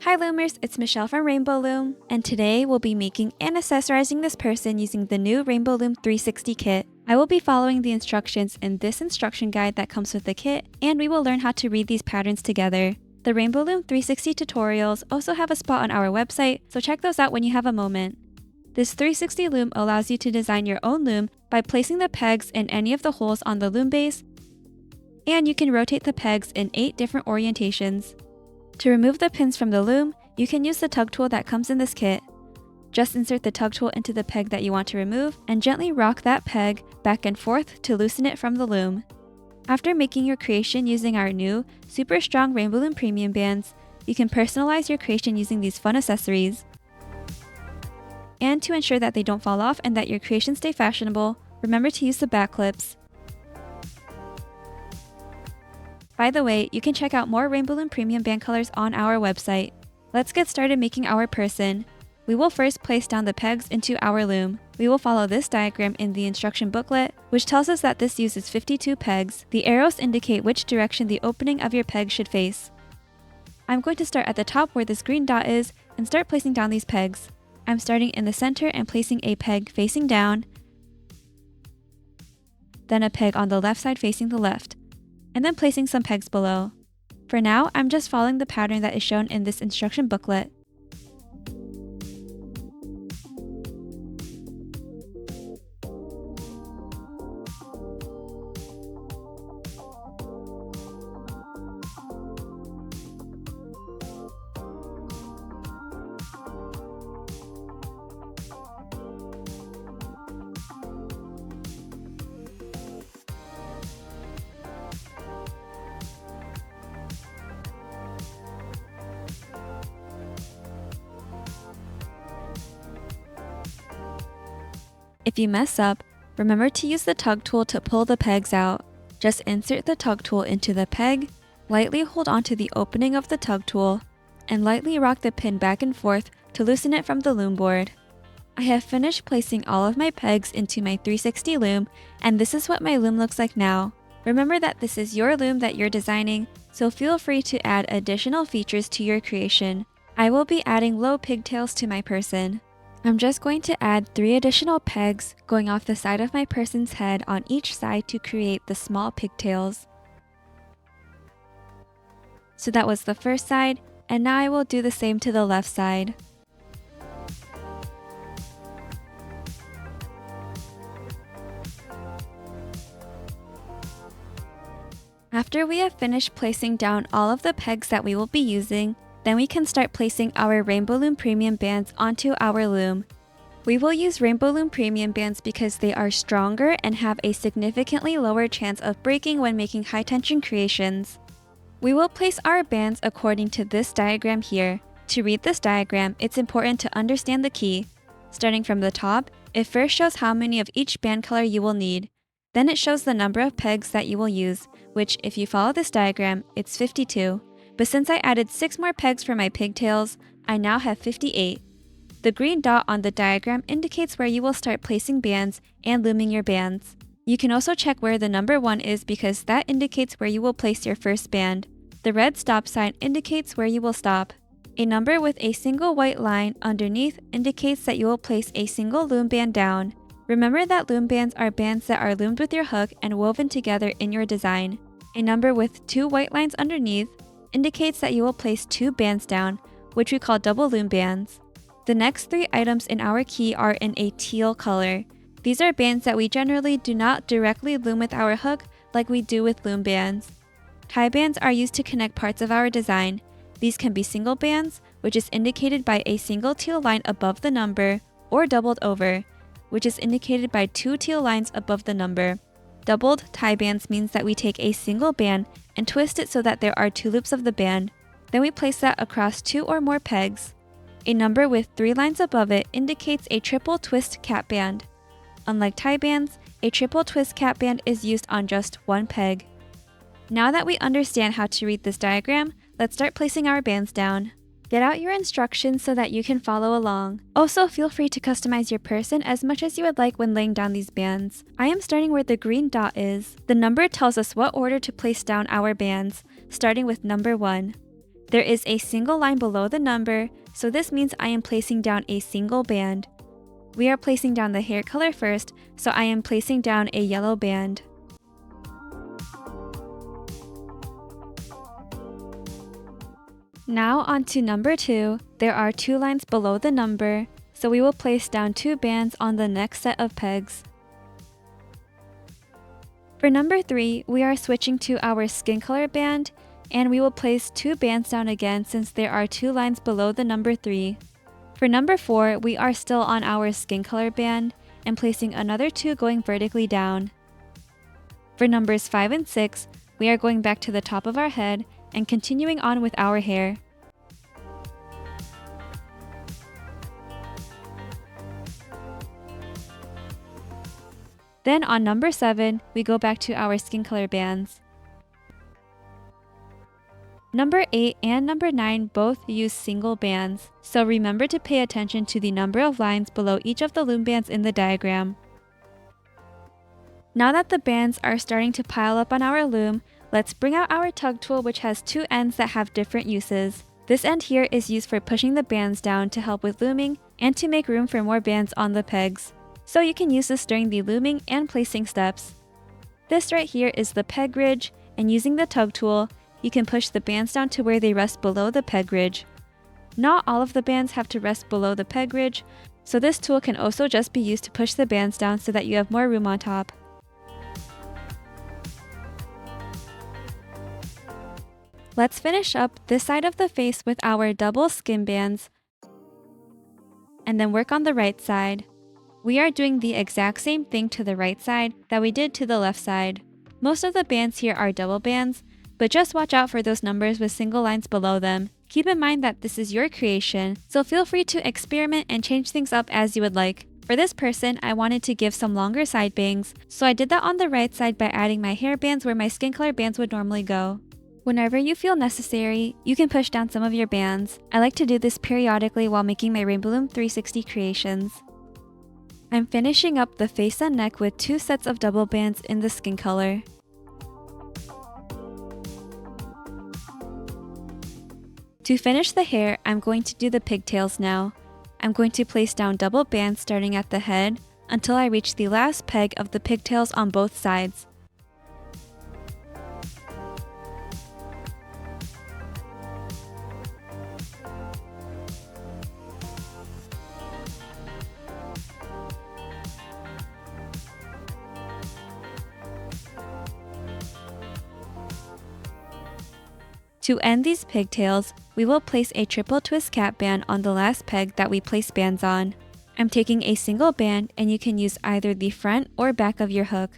Hi Loomers, it's Michelle from Rainbow Loom, and today we'll be making and accessorizing this person using the new Rainbow Loom 360 kit. I will be following the instructions in this instruction guide that comes with the kit, and we will learn how to read these patterns together. The Rainbow Loom 360 tutorials also have a spot on our website, so check those out when you have a moment. This 360 loom allows you to design your own loom by placing the pegs in any of the holes on the loom base, and you can rotate the pegs in 8 different orientations. To remove the pins from the loom, you can use the tug tool that comes in this kit. Just insert the tug tool into the peg that you want to remove and gently rock that peg back and forth to loosen it from the loom. After making your creation using our new, super strong Rainbow Loom premium bands, you can personalize your creation using these fun accessories. And to ensure that they don't fall off and that your creations stay fashionable, remember to use the back clips. By the way, you can check out more Rainbow Loom premium band colors on our website. Let's get started making our person. We will first place down the pegs into our loom. We will follow this diagram in the instruction booklet, which tells us that this uses 52 pegs. The arrows indicate which direction the opening of your peg should face. I'm going to start at the top where this green dot is and start placing down these pegs. I'm starting in the center and placing a peg facing down, then a peg on the left side facing the left, and then placing some pegs below. For now, I'm just following the pattern that is shown in this instruction booklet. If you mess up, remember to use the tug tool to pull the pegs out. Just insert the tug tool into the peg, lightly hold onto the opening of the tug tool, and lightly rock the pin back and forth to loosen it from the loom board. I have finished placing all of my pegs into my 360 loom, and this is what my loom looks like now. Remember that this is your loom that you're designing, so feel free to add additional features to your creation. I will be adding low pigtails to my person. I'm just going to add 3 additional pegs going off the side of my person's head on each side to create the small pigtails. So that was the first side, and now I will do the same to the left side. After we have finished placing down all of the pegs that we will be using, then we can start placing our Rainbow Loom premium bands onto our loom. We will use Rainbow Loom premium bands because they are stronger and have a significantly lower chance of breaking when making high tension creations. We will place our bands according to this diagram here. To read this diagram, it's important to understand the key. Starting from the top, it first shows how many of each band color you will need. Then it shows the number of pegs that you will use, which if you follow this diagram, it's 52. But since I added 6 more pegs for my pigtails, I now have 58. The green dot on the diagram indicates where you will start placing bands and looming your bands. You can also check where the number 1 is because that indicates where you will place your first band. The red stop sign indicates where you will stop. A number with a single white line underneath indicates that you will place a single loom band down. Remember that loom bands are bands that are loomed with your hook and woven together in your design. A number with 2 white lines underneath indicates that you will place 2 bands down, which we call double loom bands. The next 3 items in our key are in a teal color. These are bands that we generally do not directly loom with our hook like we do with loom bands. Tie bands are used to connect parts of our design. These can be single bands, which is indicated by a single teal line above the number, or doubled over, which is indicated by 2 teal lines above the number. Doubled tie bands means that we take a single band and twist it so that there are 2 loops of the band. Then we place that across 2 or more pegs. A number with 3 lines above it indicates a triple twist cap band. Unlike tie bands, a triple twist cap band is used on just 1 peg. Now that we understand how to read this diagram, let's start placing our bands down. Get out your instructions so that you can follow along. Also, feel free to customize your person as much as you would like when laying down these bands. I am starting where the green dot is. The number tells us what order to place down our bands, starting with number 1. There is a single line below the number, so this means I am placing down a single band. We are placing down the hair color first, so I am placing down a yellow band. Now on to number 2. There are 2 lines below the number, so we will place down 2 bands on the next set of pegs. For number 3, we are switching to our skin color band, and we will place 2 bands down again since there are 2 lines below the number 3. For number 4, we are still on our skin color band and placing another 2 going vertically down. For numbers 5 and 6, we are going back to the top of our head and continuing on with our hair. Then on number 7, we go back to our skin color bands. Number 8 and number 9 both use single bands, so remember to pay attention to the number of lines below each of the loom bands in the diagram. Now that the bands are starting to pile up on our loom, let's bring out our tug tool, which has 2 ends that have different uses. This end here is used for pushing the bands down to help with looming and to make room for more bands on the pegs. So you can use this during the looming and placing steps. This right here is the peg ridge, and using the tug tool, you can push the bands down to where they rest below the peg ridge. Not all of the bands have to rest below the peg ridge, so this tool can also just be used to push the bands down so that you have more room on top. Let's finish up this side of the face with our double skin bands, and then work on the right side. We are doing the exact same thing to the right side that we did to the left side. Most of the bands here are double bands, but just watch out for those numbers with single lines below them. Keep in mind that this is your creation, so feel free to experiment and change things up as you would like. For this person, I wanted to give some longer side bangs, so I did that on the right side by adding my hair bands where my skin color bands would normally go. Whenever you feel necessary, you can push down some of your bands. I like to do this periodically while making my Rainbow Loom 360 creations. I'm finishing up the face and neck with 2 sets of double bands in the skin color. To finish the hair, I'm going to do the pigtails now. I'm going to place down double bands starting at the head until I reach the last peg of the pigtails on both sides. To end these pigtails, we will place a triple twist cap band on the last peg that we place bands on. I'm taking a single band, and you can use either the front or back of your hook.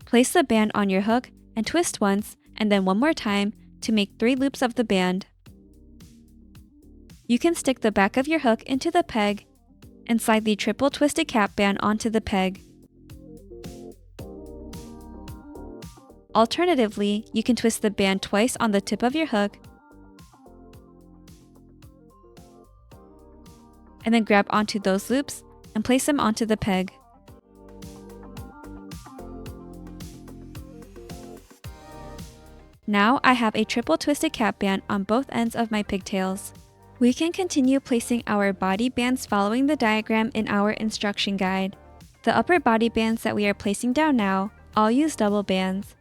Place the band on your hook and twist once and then one more time to make 3 loops of the band. You can stick the back of your hook into the peg and slide the triple twisted cap band onto the peg. Alternatively, you can twist the band twice on the tip of your hook and then grab onto those loops and place them onto the peg. Now I have a triple twisted cap band on both ends of my pigtails. We can continue placing our body bands following the diagram in our instruction guide. The upper body bands that we are placing down now all use double bands.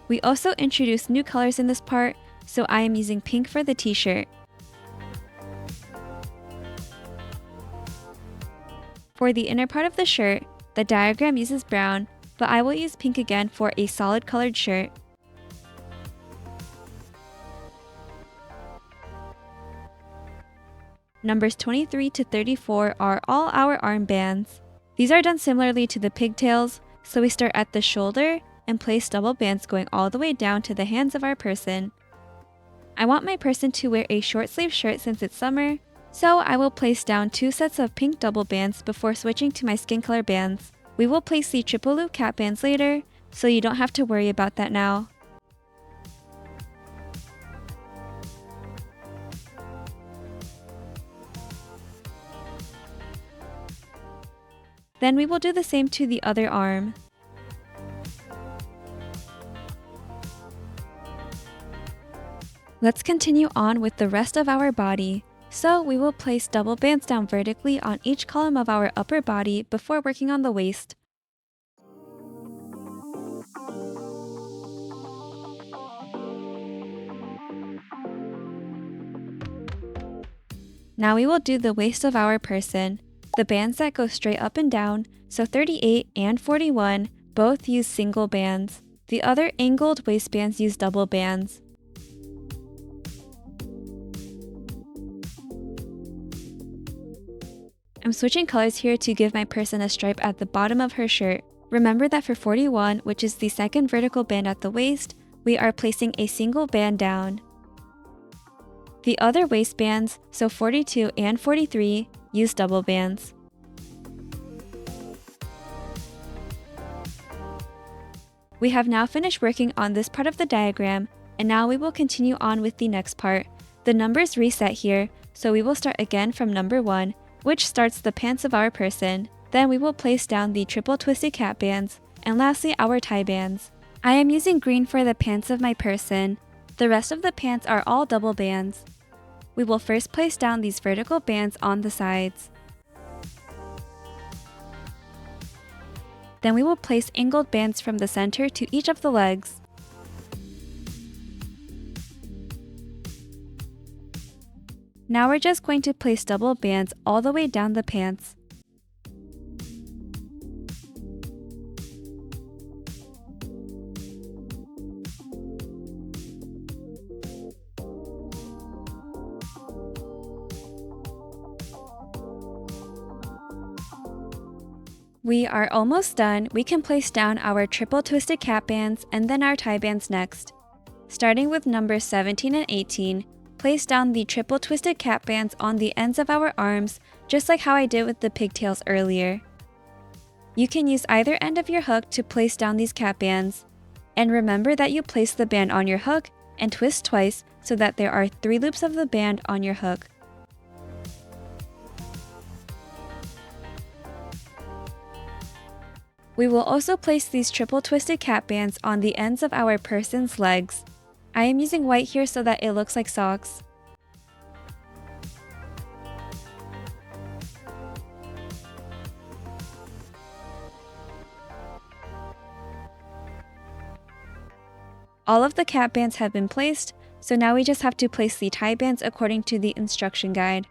We also introduced new colors in this part, so I am using pink for the t-shirt. For the inner part of the shirt, the diagram uses brown, but I will use pink again for a solid colored shirt. Numbers 23 to 34 are all our armbands. These are done similarly to the pigtails, so we start at the shoulder and place double bands going all the way down to the hands of our person. I want my person to wear a short sleeve shirt since it's summer, so I will place down 2 sets of pink double bands before switching to my skin color bands. We will place the triple loop cap bands later, so you don't have to worry about that now. Then we will do the same to the other arm. Let's continue on with the rest of our body. So we will place double bands down vertically on each column of our upper body before working on the waist. Now we will do the waist of our person. The bands that go straight up and down, so 38 and 41, both use single bands. The other angled waistbands use double bands. I'm switching colors here to give my person a stripe at the bottom of her shirt. Remember that for 41, which is the second vertical band at the waist, we are placing a single band down. The other waistbands, so 42 and 43, use double bands. We have now finished working on this part of the diagram, and now we will continue on with the next part. The numbers reset here, so we will start again from number 1, which starts the pants of our person. Then we will place down the triple twisted cap bands, and lastly our tie bands. I am using green for the pants of my person. The rest of the pants are all double bands. We will first place down these vertical bands on the sides. Then we will place angled bands from the center to each of the legs. Now we're just going to place double bands all the way down the pants. We are almost done. We can place down our triple twisted cap bands and then our tie bands next. Starting with numbers 17 and 18, place down the triple twisted cap bands on the ends of our arms, just like how I did with the pigtails earlier. You can use either end of your hook to place down these cap bands. And remember that you place the band on your hook and twist twice so that there are 3 loops of the band on your hook. We will also place these triple twisted cap bands on the ends of our person's legs. I am using white here so that it looks like socks. All of the cap bands have been placed, so now we just have to place the tie bands according to the instruction guide.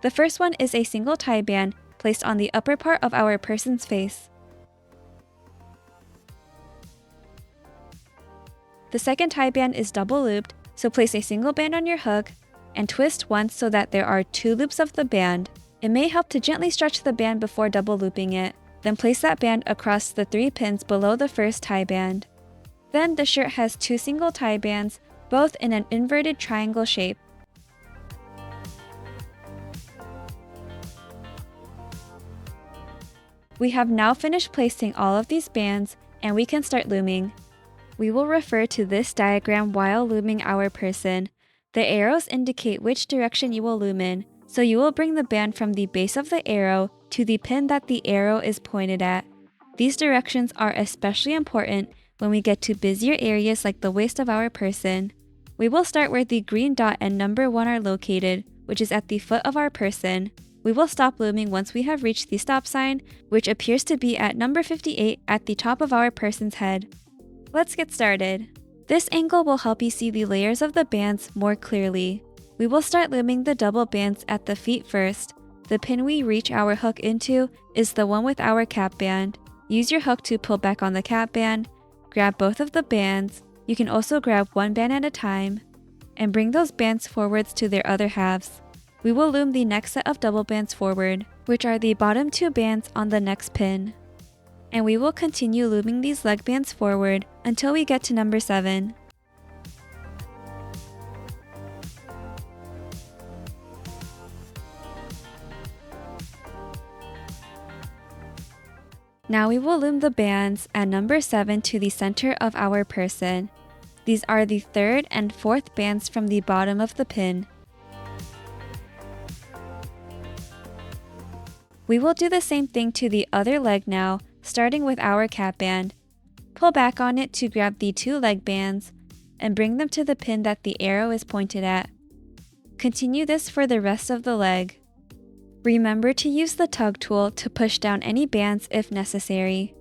The first one is a single tie band placed on the upper part of our person's face. The second tie band is double looped, so place a single band on your hook and twist once so that there are 2 loops of the band. It may help to gently stretch the band before double looping it. Then place that band across the 3 pins below the first tie band. Then the shirt has 2 single tie bands, both in an inverted triangle shape. We have now finished placing all of these bands, and we can start looming. We will refer to this diagram while looming our person. The arrows indicate which direction you will loom in, so you will bring the band from the base of the arrow to the pin that the arrow is pointed at. These directions are especially important when we get to busier areas like the waist of our person. We will start where the green dot and number 1 are located, which is at the foot of our person. We will stop looming once we have reached the stop sign, which appears to be at number 58 at the top of our person's head. Let's get started. This angle will help you see the layers of the bands more clearly. We will start looming the double bands at the feet first. The pin we reach our hook into is the one with our cap band. Use your hook to pull back on the cap band, grab both of the bands. You can also grab one band at a time, and bring those bands forwards to their other halves. We will loom the next set of double bands forward, which are the bottom 2 bands on the next pin. And we will continue looming these leg bands forward until we get to number 7. Now we will loom the bands at number 7 to the center of our person. These are the 3rd and 4th bands from the bottom of the pin. We will do the same thing to the other leg now, starting with our cap band. Pull back on it to grab the 2 leg bands, and bring them to the pin that the arrow is pointed at. Continue this for the rest of the leg. Remember to use the tug tool to push down any bands if necessary.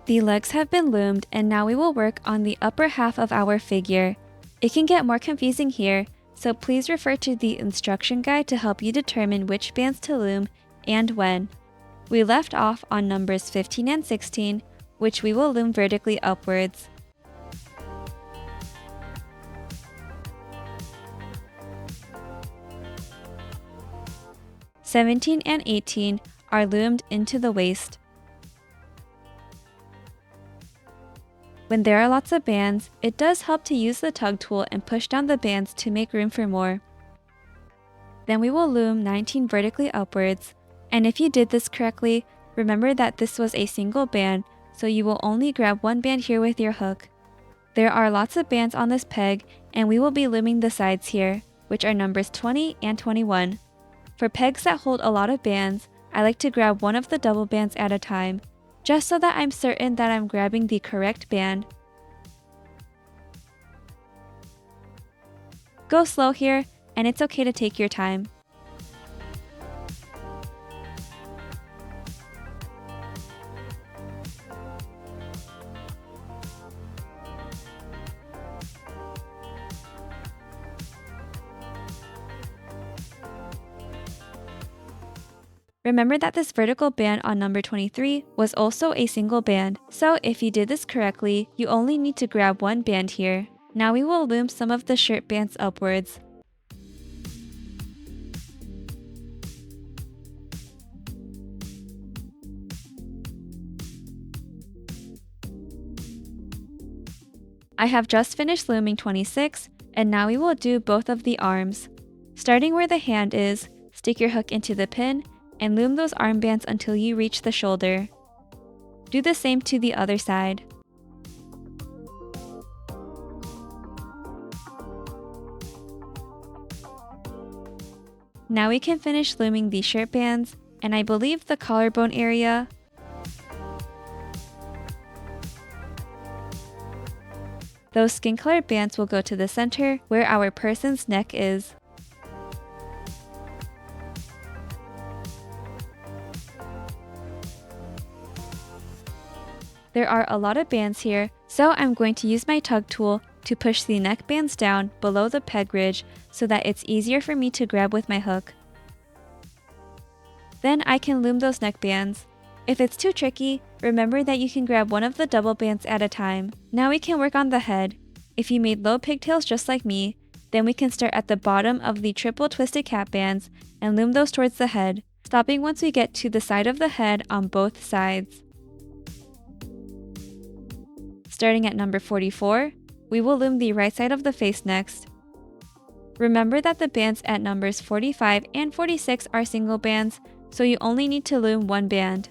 The legs have been loomed, and now we will work on the upper half of our figure. It can get more confusing here, so please refer to the instruction guide to help you determine which bands to loom and when. We left off on numbers 15 and 16, which we will loom vertically upwards. "17 and 18 are loomed into the waist. When there are lots of bands, it does help to use the tug tool and push down the bands to make room for more. Then we will loom 19 vertically upwards, and if you did this correctly, remember that this was a single band, so you will only grab one band here with your hook. There are lots of bands on this peg, and we will be looming the sides here, which are numbers 20 and 21. For pegs that hold a lot of bands, I like to grab one of the double bands at a time, just so that I'm certain that I'm grabbing the correct band. Go slow here, and it's okay to take your time. Remember that this vertical band on number 23 was also a single band, so if you did this correctly, you only need to grab one band here. Now we will loom some of the shirt bands upwards. I have just finished looming 26, and now we will do both of the arms. Starting where the hand is, stick your hook into the pin, and loom those armbands until you reach the shoulder. Do the same to the other side. Now we can finish looming the shirt bands, and I believe the collarbone area. Those skin colored bands will go to the center where our person's neck is. There are a lot of bands here, so I'm going to use my tug tool to push the neck bands down below the peg ridge so that it's easier for me to grab with my hook. Then I can loom those neck bands. If it's too tricky, remember that you can grab one of the double bands at a time. Now we can work on the head. If you made low pigtails just like me, then we can start at the bottom of the triple twisted cap bands and loom those towards the head, stopping once we get to the side of the head on both sides. Starting at number 44, we will loom the right side of the face next. Remember that the bands at numbers 45 and 46 are single bands, so you only need to loom one band.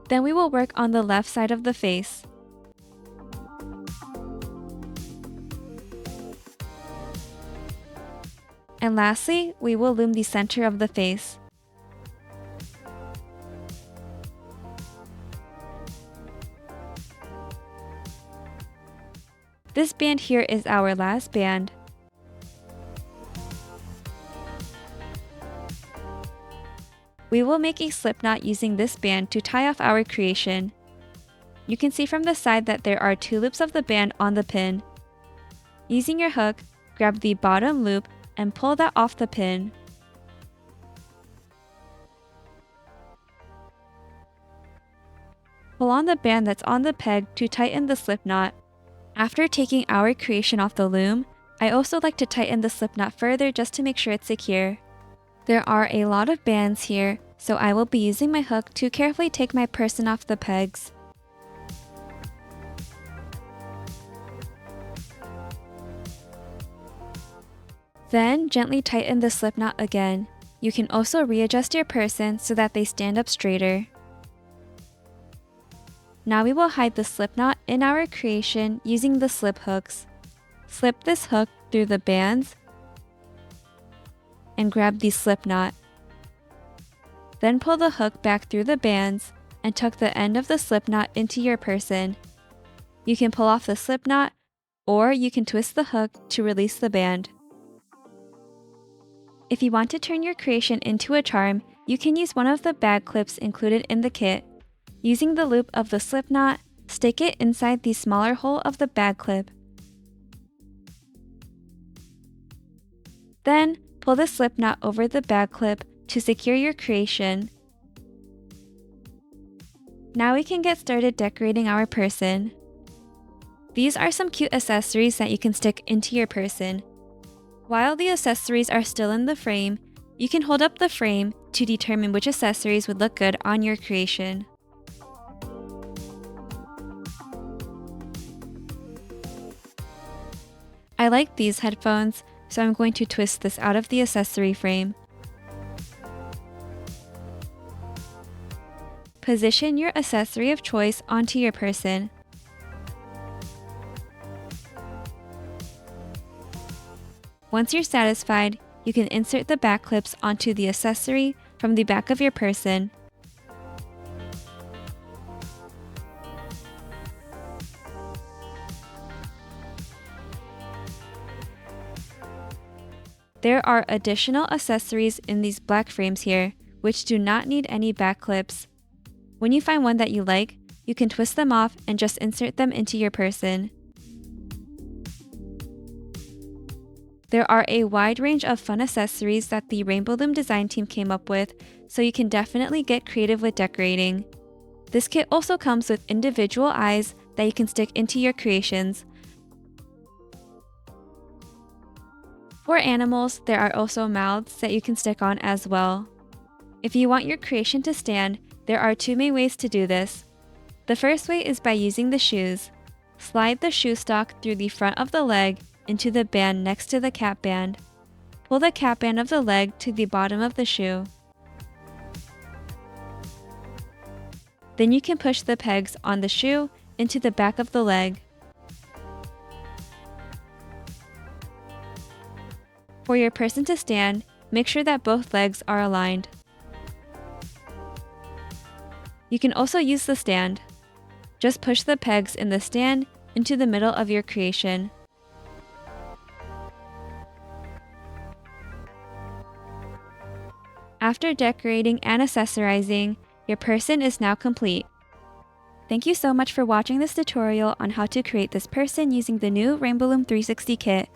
Then we will work on the left side of the face. And lastly, we will loom the center of the face. This band here is our last band. We will make a slip knot using this band to tie off our creation. You can see from the side that there are 2 loops of the band on the pin. Using your hook, grab the bottom loop and pull that off the pin. Pull on the band that's on the peg to tighten the slip knot. After taking our creation off the loom, I also like to tighten the slip knot further just to make sure it's secure. There are a lot of bands here, so I will be using my hook to carefully take my person off the pegs. Then gently tighten the slip knot again. You can also readjust your person so that they stand up straighter. Now we will hide the slip knot in our creation using the slip hooks. Slip this hook through the bands and grab the slip knot. Then pull the hook back through the bands and tuck the end of the slip knot into your person. You can pull off the slip knot, or you can twist the hook to release the band. If you want to turn your creation into a charm, you can use one of the bag clips included in the kit. Using the loop of the slip knot, stick it inside the smaller hole of the bag clip. Then, pull the slip knot over the bag clip to secure your creation. Now we can get started decorating our person. These are some cute accessories that you can stick into your person. While the accessories are still in the frame, you can hold up the frame to determine which accessories would look good on your creation. I like these headphones, so I'm going to twist this out of the accessory frame. Position your accessory of choice onto your person. Once you're satisfied, you can insert the back clips onto the accessory from the back of your person. There are additional accessories in these black frames here, which do not need any back clips. When you find one that you like, you can twist them off and just insert them into your person. There are a wide range of fun accessories that the Rainbow Loom design team came up with, so you can definitely get creative with decorating. This kit also comes with individual eyes that you can stick into your creations. For animals, there are also mouths that you can stick on as well. If you want your creation to stand, there are two main ways to do this. The first way is by using the shoes. Slide the shoe stock through the front of the leg into the band next to the cap band. Pull the cap band of the leg to the bottom of the shoe. Then you can push the pegs on the shoe into the back of the leg. For your person to stand, make sure that both legs are aligned. You can also use the stand. Just push the pegs in the stand into the middle of your creation. After decorating and accessorizing, your person is now complete. Thank you so much for watching this tutorial on how to create this person using the new Rainbow Loom 360 kit.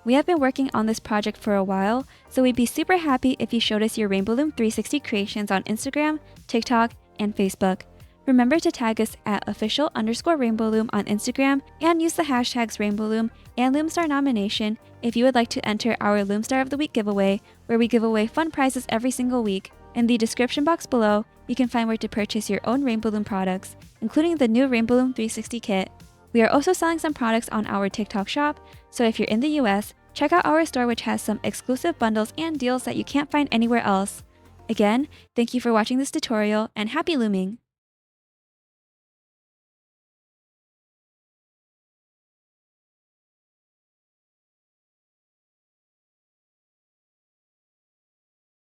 We have been working on this project for a while, so we'd be super happy if you showed us your Rainbow Loom 360 creations on Instagram, TikTok, and Facebook. Remember to tag us at official_RainbowLoom on Instagram and use the hashtags RainbowLoom and Loomstar nomination if you would like to enter our Loomstar of the Week giveaway, where we give away fun prizes every single week. In the description box below, you can find where to purchase your own Rainbow Loom products, including the new Rainbow Loom 360 kit. We are also selling some products on our TikTok shop, so if you're in the US, check out our store, which has some exclusive bundles and deals that you can't find anywhere else. Again, thank you for watching this tutorial, and happy looming!